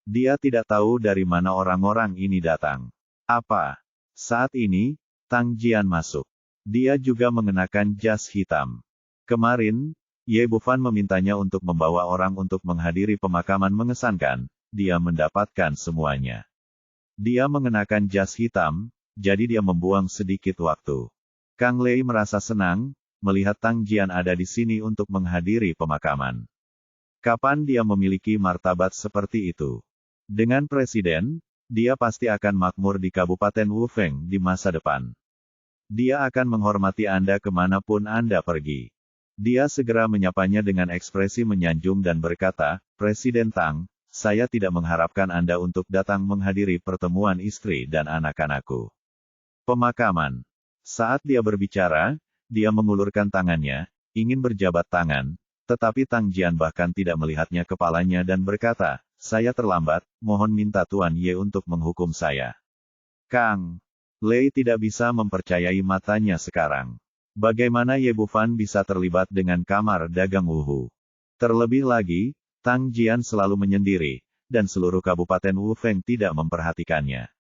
Dia tidak tahu dari mana orang-orang ini datang. Apa? Saat ini, Tang Jian masuk. Dia juga mengenakan jas hitam. Kemarin, Ye Bufan memintanya untuk membawa orang untuk menghadiri pemakaman mengesankan, dia mendapatkan semuanya. Dia mengenakan jas hitam, jadi dia membuang sedikit waktu. Kang Lei merasa senang, melihat Tang Jian ada di sini untuk menghadiri pemakaman. Kapan dia memiliki martabat seperti itu? Dengan presiden, dia pasti akan makmur di Kabupaten Wufeng di masa depan. Dia akan menghormati Anda kemanapun Anda pergi. Dia segera menyapanya dengan ekspresi menyanjung dan berkata, Presiden Tang, saya tidak mengharapkan Anda untuk datang menghadiri pertemuan istri dan anak-anakku. Pemakaman. Saat dia berbicara, dia mengulurkan tangannya, ingin berjabat tangan, tetapi Tang Jian bahkan tidak melihatnya kepalanya dan berkata, saya terlambat, mohon minta Tuan Ye untuk menghukum saya. Kang Lei tidak bisa mempercayai matanya sekarang. Bagaimana Ye Bufan bisa terlibat dengan kamar dagang Wuhu? Terlebih lagi, Tang Jian selalu menyendiri, dan seluruh Kabupaten Wufeng tidak memperhatikannya.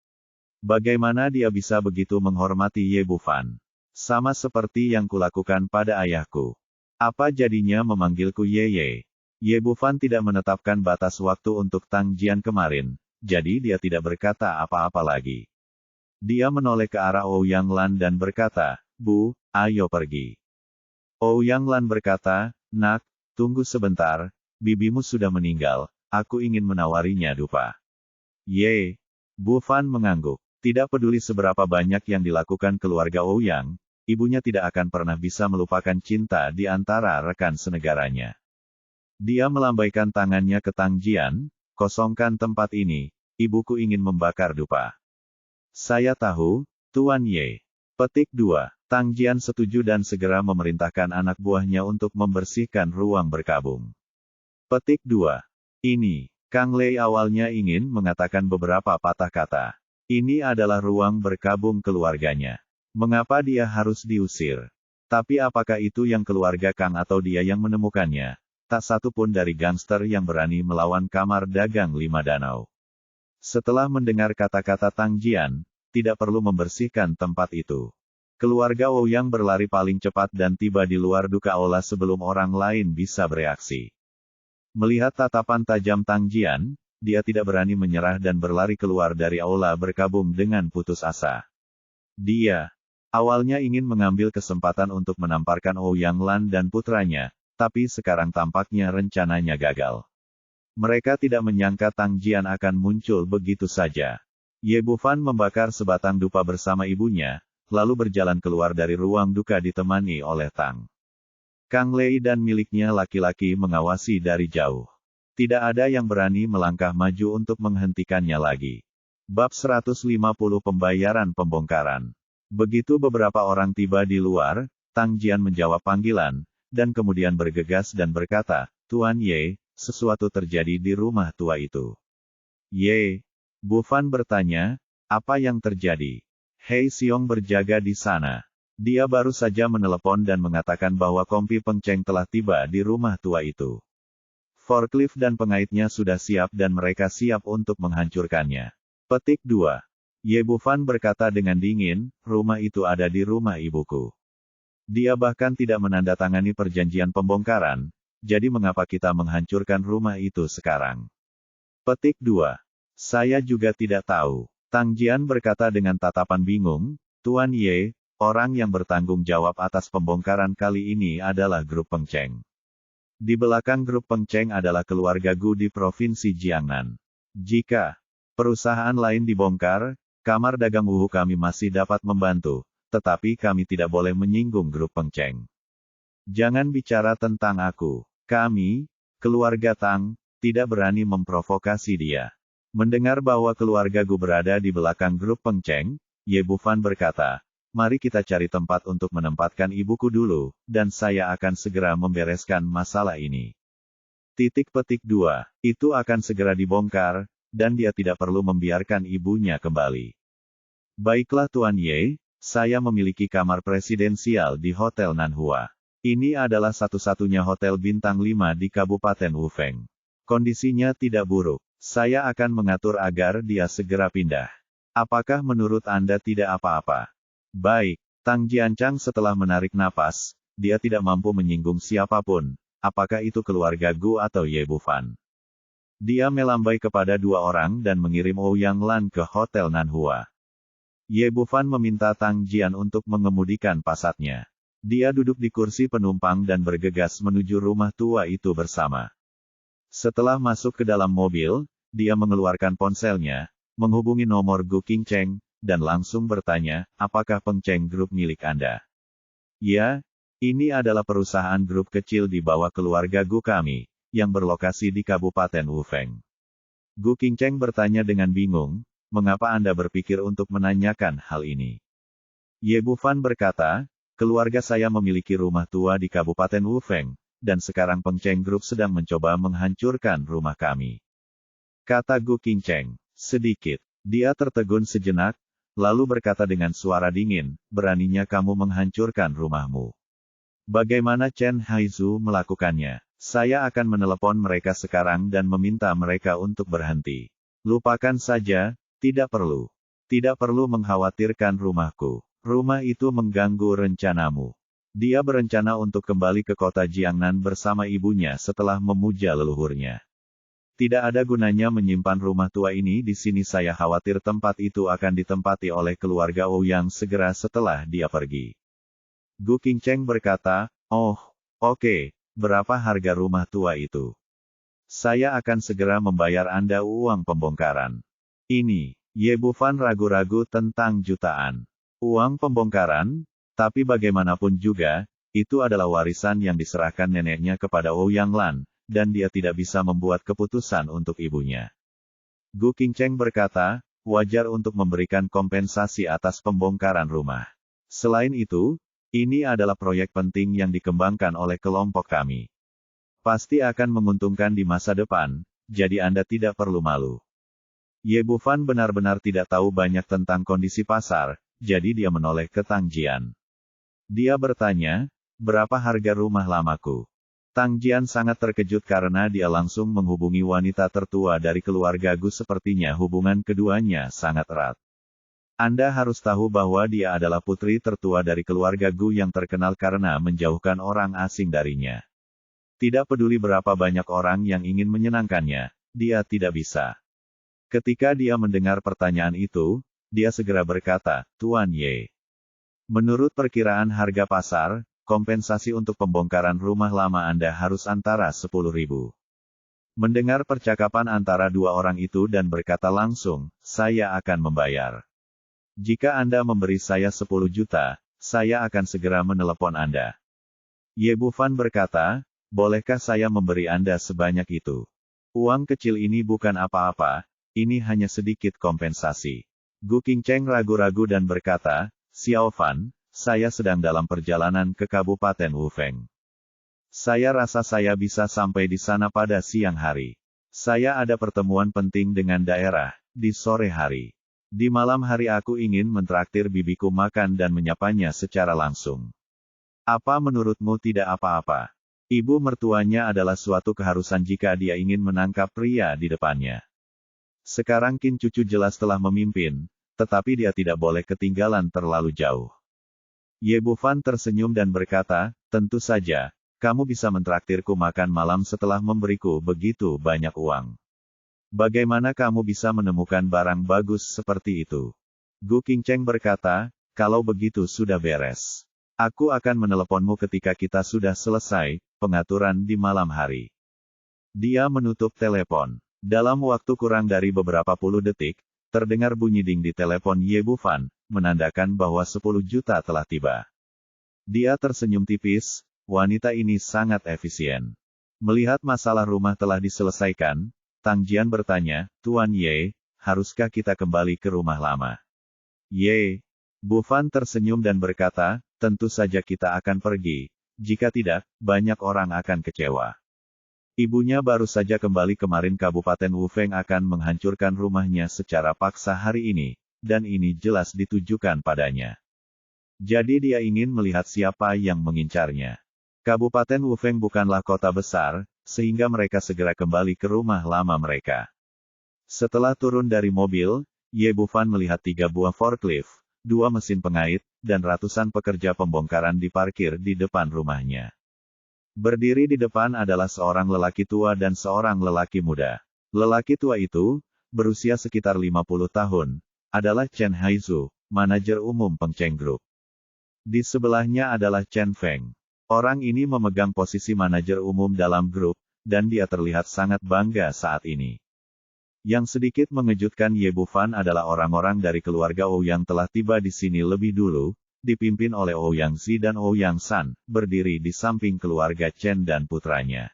Bagaimana dia bisa begitu menghormati Ye Bufan? Sama seperti yang kulakukan pada ayahku. Apa jadinya memanggilku Ye? Ye Bufan tidak menetapkan batas waktu untuk Tang Jian kemarin, jadi dia tidak berkata apa-apa lagi. Dia menoleh ke arah Ouyang Lan dan berkata, Bu, ayo pergi. Ouyang Lan berkata, Nak, tunggu sebentar, bibimu sudah meninggal, aku ingin menawarinya dupa. Ye. Bufan mengangguk. Tidak peduli seberapa banyak yang dilakukan keluarga Ouyang, ibunya tidak akan pernah bisa melupakan cinta di antara rekan senegaranya. Dia melambaikan tangannya ke Tang Jian, kosongkan tempat ini, ibuku ingin membakar dupa. Saya tahu, Tuan Ye. Petik 2. Tang Jian setuju dan segera memerintahkan anak buahnya untuk membersihkan ruang berkabung. Petik 2. Ini, Kang Lei awalnya ingin mengatakan beberapa patah kata. Ini adalah ruang berkabung keluarganya. Mengapa dia harus diusir? Tapi apakah itu yang keluarga Kang atau dia yang menemukannya? Tak satu pun dari gangster yang berani melawan kamar dagang 5 danau. Setelah mendengar kata-kata Tang Jian, tidak perlu membersihkan tempat itu. Keluarga Ouyang berlari paling cepat dan tiba di luar duka olah sebelum orang lain bisa bereaksi. Melihat tatapan tajam Tang Jian, dia tidak berani menyerah dan berlari keluar dari aula berkabung dengan putus asa. Dia awalnya ingin mengambil kesempatan untuk menamparkan Ouyang Lan dan putranya, tapi sekarang tampaknya rencananya gagal. Mereka tidak menyangka Tang Jian akan muncul begitu saja. Ye Bufan membakar sebatang dupa bersama ibunya, lalu berjalan keluar dari ruang duka ditemani oleh Tang Kang Lei dan miliknya laki-laki mengawasi dari jauh. Tidak ada yang berani melangkah maju untuk menghentikannya lagi. Bab 150 Pembayaran Pembongkaran. Begitu beberapa orang tiba di luar, Tang Jian menjawab panggilan, dan kemudian bergegas dan berkata, Tuan Ye, sesuatu terjadi di rumah tua itu. Ye. Bufan bertanya, apa yang terjadi? Hei Xiong berjaga di sana. Dia baru saja menelepon dan mengatakan bahwa Kompi Pengceng telah tiba di rumah tua itu. Forklift dan pengaitnya sudah siap dan mereka siap untuk menghancurkannya. Petik 2. Ye Bufan berkata dengan dingin, rumah itu ada di rumah ibuku. Dia bahkan tidak menandatangani perjanjian pembongkaran, jadi mengapa kita menghancurkan rumah itu sekarang? Petik 2. Saya juga tidak tahu. Tang Jian berkata dengan tatapan bingung, Tuan Ye, orang yang bertanggung jawab atas pembongkaran kali ini adalah grup Pengceng. Di belakang grup Pengceng adalah keluarga Gu di Provinsi Jiangnan. Jika perusahaan lain dibongkar, kamar dagang Wuhu kami masih dapat membantu, tetapi kami tidak boleh menyinggung grup Pengceng. Jangan bicara tentang aku. Kami, keluarga Tang, tidak berani memprovokasi dia. Mendengar bahwa keluarga Gu berada di belakang grup Pengceng, Ye Bufan berkata, mari kita cari tempat untuk menempatkan ibuku dulu, dan saya akan segera membereskan masalah ini. Petik 2. Itu akan segera dibongkar, dan dia tidak perlu membiarkan ibunya kembali. Baiklah Tuan Ye, saya memiliki kamar presidensial di Hotel Nanhua. Ini adalah satu-satunya hotel bintang 5 di Kabupaten Wufeng. Kondisinya tidak buruk. Saya akan mengatur agar dia segera pindah. Apakah menurut Anda tidak apa-apa? Baik, Tang Jiancang setelah menarik napas, dia tidak mampu menyinggung siapapun, apakah itu keluarga Gu atau Ye Bufan? Dia melambai kepada dua orang dan mengirim Ouyang Lan ke Hotel Nanhua. Ye Bufan meminta Tang Jian untuk mengemudikan pasatnya. Dia duduk di kursi penumpang dan bergegas menuju rumah tua itu bersama. Setelah masuk ke dalam mobil, dia mengeluarkan ponselnya, menghubungi nomor Gu Qingcheng, dan langsung bertanya, apakah Peng Cheng Group milik Anda? Ya, ini adalah perusahaan grup kecil di bawah keluarga Gu kami, yang berlokasi di Kabupaten Wufeng. Gu Qingcheng bertanya dengan bingung, mengapa Anda berpikir untuk menanyakan hal ini? Ye Bufan berkata, keluarga saya memiliki rumah tua di Kabupaten Wufeng, dan sekarang Peng Cheng Group sedang mencoba menghancurkan rumah kami. Kata Gu Qingcheng, sedikit. Dia tertegun sejenak, lalu berkata dengan suara dingin, beraninya kamu menghancurkan rumahmu. Bagaimana Chen Haizu melakukannya? Saya akan menelepon mereka sekarang dan meminta mereka untuk berhenti. Lupakan saja, tidak perlu. Tidak perlu mengkhawatirkan rumahku. Rumah itu mengganggu rencanamu. Dia berencana untuk kembali ke kota Jiangnan bersama ibunya setelah memuja leluhurnya. Tidak ada gunanya menyimpan rumah tua ini di sini, saya khawatir tempat itu akan ditempati oleh keluarga Ouyang segera setelah dia pergi. Gu Qingcheng berkata, oh, oke. Berapa harga rumah tua itu? Saya akan segera membayar Anda uang pembongkaran. Ini, Ye Bufan ragu-ragu tentang jutaan. Uang pembongkaran? Tapi bagaimanapun juga, itu adalah warisan yang diserahkan neneknya kepada Ouyang Lan, dan dia tidak bisa membuat keputusan untuk ibunya. Gu Qingcheng berkata, wajar untuk memberikan kompensasi atas pembongkaran rumah. Selain itu, ini adalah proyek penting yang dikembangkan oleh kelompok kami. Pasti akan menguntungkan di masa depan, jadi Anda tidak perlu malu. Ye Bufan benar-benar tidak tahu banyak tentang kondisi pasar, jadi dia menoleh ke Tang Jian. Dia bertanya, berapa harga rumah lamaku? Tang Jian sangat terkejut karena dia langsung menghubungi wanita tertua dari keluarga Gu, sepertinya hubungan keduanya sangat erat. Anda harus tahu bahwa dia adalah putri tertua dari keluarga Gu yang terkenal karena menjauhkan orang asing darinya. Tidak peduli berapa banyak orang yang ingin menyenangkannya, dia tidak bisa. Ketika dia mendengar pertanyaan itu, dia segera berkata, Tuan Ye. Menurut perkiraan harga pasar, kompensasi untuk pembongkaran rumah lama Anda harus antara 10.000. Mendengar percakapan antara dua orang itu dan berkata langsung, saya akan membayar. Jika Anda memberi saya 10 juta, saya akan segera menelepon Anda. Ye Bufan berkata, bolehkah saya memberi Anda sebanyak itu? Uang kecil ini bukan apa-apa, ini hanya sedikit kompensasi. Gu Qingcheng ragu-ragu dan berkata, Xiao Fan, saya sedang dalam perjalanan ke Kabupaten Wufeng. Saya rasa saya bisa sampai di sana pada siang hari. Saya ada pertemuan penting dengan daerah, di sore hari. Di malam hari aku ingin mentraktir bibiku makan dan menyapanya secara langsung. Apa menurutmu? Tidak apa-apa. Ibu mertuanya adalah suatu keharusan jika dia ingin menangkap pria di depannya. Sekarang Kin Cucu jelas telah memimpin, tetapi dia tidak boleh ketinggalan terlalu jauh. Ye Bufan tersenyum dan berkata, tentu saja, kamu bisa mentraktirku makan malam setelah memberiku begitu banyak uang. Bagaimana kamu bisa menemukan barang bagus seperti itu? Gu Qingcheng berkata, kalau begitu sudah beres. Aku akan meneleponmu ketika kita sudah selesai pengaturan di malam hari. Dia menutup telepon. Dalam waktu kurang dari beberapa puluh detik, terdengar bunyi ding di telepon Ye Bufan, menandakan bahwa 10 juta telah tiba. Dia tersenyum tipis, wanita ini sangat efisien. Melihat masalah rumah telah diselesaikan, Tang Jian bertanya, Tuan Ye, haruskah kita kembali ke rumah lama? Ye. Bufan tersenyum dan berkata, tentu saja kita akan pergi. Jika tidak, banyak orang akan kecewa. Ibunya baru saja kembali kemarin. Kabupaten Wufeng akan menghancurkan rumahnya secara paksa hari ini, dan ini jelas ditujukan padanya. Jadi dia ingin melihat siapa yang mengincarnya. Kabupaten Wufeng bukanlah kota besar, sehingga mereka segera kembali ke rumah lama mereka. Setelah turun dari mobil, Ye Bufan melihat 3 buah forklift, 2 mesin pengait, dan ratusan pekerja pembongkaran diparkir di depan rumahnya. Berdiri di depan adalah seorang lelaki tua dan seorang lelaki muda. Lelaki tua itu, berusia sekitar 50 tahun, adalah Chen Haizu, manajer umum Pengcheng Group. Di sebelahnya adalah Chen Feng. Orang ini memegang posisi manajer umum dalam grup, dan dia terlihat sangat bangga saat ini. Yang sedikit mengejutkan Ye Bufan adalah orang-orang dari keluarga Ouyang telah tiba di sini lebih dulu, dipimpin oleh Ouyang Zi dan Ouyang San, berdiri di samping keluarga Chen dan putranya.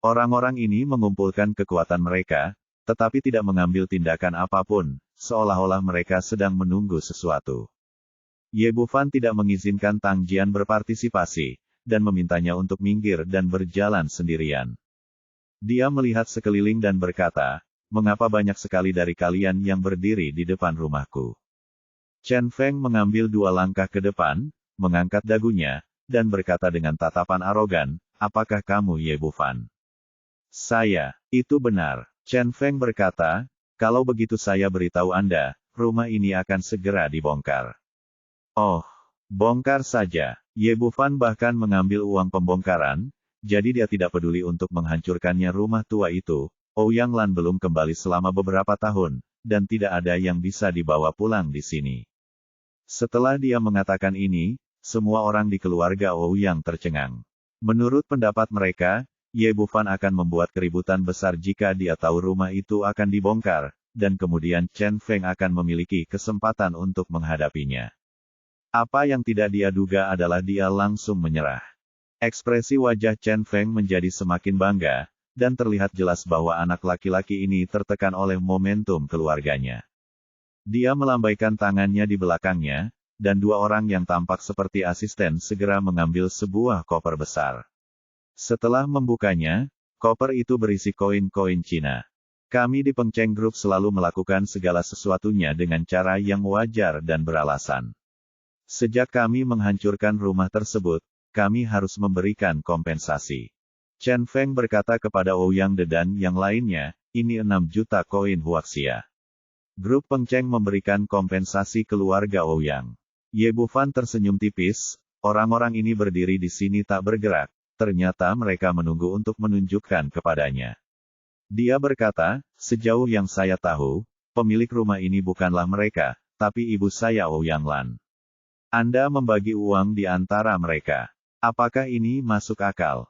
Orang-orang ini mengumpulkan kekuatan mereka, tetapi tidak mengambil tindakan apapun, seolah-olah mereka sedang menunggu sesuatu. Ye Bufan tidak mengizinkan Tang Jian berpartisipasi, dan memintanya untuk minggir dan berjalan sendirian. Dia melihat sekeliling dan berkata, "Mengapa banyak sekali dari kalian yang berdiri di depan rumahku?" Chen Feng mengambil 2 langkah ke depan, mengangkat dagunya, dan berkata dengan tatapan arogan, "Apakah kamu Ye Bufan?" "Saya." "Itu benar." Chen Feng berkata, "Kalau begitu saya beritahu Anda, rumah ini akan segera dibongkar." "Oh, bongkar saja." Ye Bufan bahkan mengambil uang pembongkaran, jadi dia tidak peduli untuk menghancurkannya rumah tua itu. Ouyang Lan belum kembali selama beberapa tahun, dan tidak ada yang bisa dibawa pulang di sini. Setelah dia mengatakan ini, semua orang di keluarga Ouyang tercengang. Menurut pendapat mereka, Ye Bufan akan membuat keributan besar jika dia tahu rumah itu akan dibongkar, dan kemudian Chen Feng akan memiliki kesempatan untuk menghadapinya. Apa yang tidak dia duga adalah dia langsung menyerah. Ekspresi wajah Chen Feng menjadi semakin bangga, dan terlihat jelas bahwa anak laki-laki ini tertekan oleh momentum keluarganya. Dia melambaikan tangannya di belakangnya, dan 2 orang yang tampak seperti asisten segera mengambil sebuah koper besar. Setelah membukanya, koper itu berisi koin-koin Cina. Kami di Pengcheng Group selalu melakukan segala sesuatunya dengan cara yang wajar dan beralasan. Sejak kami menghancurkan rumah tersebut, kami harus memberikan kompensasi. Chen Feng berkata kepada Ouyang De dan yang lainnya, "Ini 6 juta koin Huaxia." Grup Pengcheng memberikan kompensasi keluarga Ouyang. Ye Bufan tersenyum tipis, orang-orang ini berdiri di sini tak bergerak, ternyata mereka menunggu untuk menunjukkan kepadanya. Dia berkata, "Sejauh yang saya tahu, pemilik rumah ini bukanlah mereka, tapi ibu saya Ouyang Lan. Anda membagi uang di antara mereka. Apakah ini masuk akal?"